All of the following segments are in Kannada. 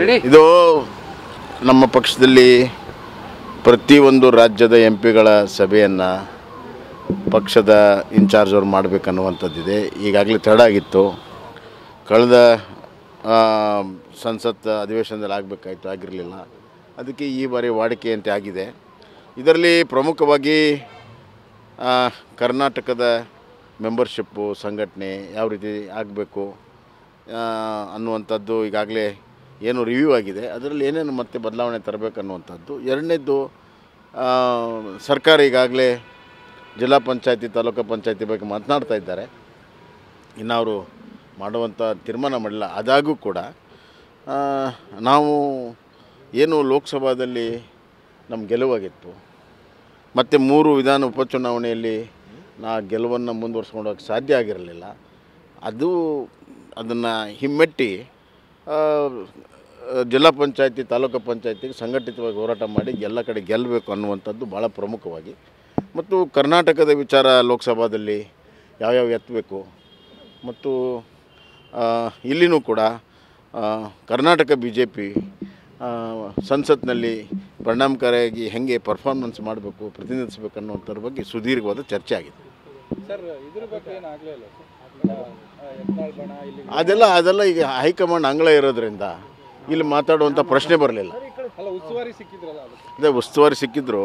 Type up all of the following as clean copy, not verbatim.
ಇದು ನಮ್ಮ ಪಕ್ಷದಲ್ಲಿ ಪ್ರತಿಯೊಂದು ರಾಜ್ಯದ ಎಂ ಪಿಗಳ ಸಭೆಯನ್ನು ಪಕ್ಷದ ಇನ್ಚಾರ್ಜ್ ಅವರು ಮಾಡಬೇಕನ್ನುವಂಥದ್ದಿದೆ. ಈಗಾಗಲೇ ತಡ ಆಗಿತ್ತು, ಕಳೆದ ಸಂಸತ್ ಅಧಿವೇಶನದಲ್ಲಿ ಆಗಬೇಕಾಯಿತು, ಆಗಿರಲಿಲ್ಲ. ಅದಕ್ಕೆ ಈ ಬಾರಿ ವಾಡಿಕೆಯಂತೆ ಆಗಿದೆ. ಇದರಲ್ಲಿ ಪ್ರಮುಖವಾಗಿ ಕರ್ನಾಟಕದ ಮೆಂಬರ್ಶಿಪ್ಪು ಸಂಘಟನೆ ಯಾವ ರೀತಿ ಆಗಬೇಕು ಅನ್ನುವಂಥದ್ದು ಈಗಾಗಲೇ ಏನು ರಿವ್ಯೂ ಆಗಿದೆ. ಅದರಲ್ಲಿ ಏನೇನು ಮತ್ತೆ ಬದಲಾವಣೆ ತರಬೇಕನ್ನುವಂಥದ್ದು. ಎರಡನೇದ್ದು, ಸರ್ಕಾರ ಈಗಾಗಲೇ ಜಿಲ್ಲಾ ಪಂಚಾಯತಿ ತಾಲೂಕು ಪಂಚಾಯತಿ ಬಗ್ಗೆ ಮಾತನಾಡ್ತಾ ಇದ್ದಾರೆ. ಇನ್ನು ಅವರು ಮಾಡುವಂಥ ತೀರ್ಮಾನ ಮಾಡಿಲ್ಲ. ಆದಾಗೂ ಕೂಡ ನಾವು ಏನು ಲೋಕಸಭಾದಲ್ಲಿ ನಮ್ಮ ಗೆಲುವಾಗಿತ್ತು, ಮತ್ತು 3 ವಿಧಾನ ಉಪಚುನಾವಣೆಯಲ್ಲಿ ಗೆಲುವನ್ನು ಮುಂದುವರ್ಸ್ಕೊಂಡು ಹೋಗೋಕ್ಕೆ ಸಾಧ್ಯ ಆಗಿರಲಿಲ್ಲ. ಅದನ್ನು ಹಿಮ್ಮೆಟ್ಟಿ ಜಿಲ್ಲಾ ಪಂಚಾಯತಿ ತಾಲೂಕು ಪಂಚಾಯತಿಗೆ ಸಂಘಟಿತವಾಗಿ ಹೋರಾಟ ಮಾಡಿ ಎಲ್ಲ ಕಡೆ ಗೆಲ್ಲಬೇಕು ಅನ್ನುವಂಥದ್ದು ಭಾಳ ಪ್ರಮುಖವಾಗಿ. ಮತ್ತು ಕರ್ನಾಟಕದ ವಿಚಾರ ಲೋಕಸಭಾದಲ್ಲಿ ಯಾವ್ಯಾವ ಎತ್ತಬೇಕು, ಮತ್ತು ಇಲ್ಲಿನೂ ಕೂಡ ಕರ್ನಾಟಕ BJP ಸಂಸತ್ನಲ್ಲಿ ಪರಿಣಾಮಕಾರಿಯಾಗಿ ಹೆಂಗೆ ಪರ್ಫಾರ್ಮೆನ್ಸ್ ಮಾಡಬೇಕು, ಪ್ರತಿನಿಧಿಸಬೇಕು ಅನ್ನೋಂಥದ್ರ ಬಗ್ಗೆ ಸುದೀರ್ಘವಾದ ಚರ್ಚೆ ಆಗಿದೆ. ಅದೆಲ್ಲ ಈಗ ಹೈಕಮಾಂಡ್ ಅಂಗಳ ಇರೋದ್ರಿಂದ ಇಲ್ಲಿ ಮಾತಾಡುವಂಥ ಪ್ರಶ್ನೆ ಬರಲಿಲ್ಲ. ಅದೇ ಉಸ್ತುವಾರಿ ಸಿಕ್ಕಿದ್ರು.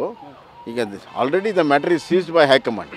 ಈಗ already the matter is ceased by high command.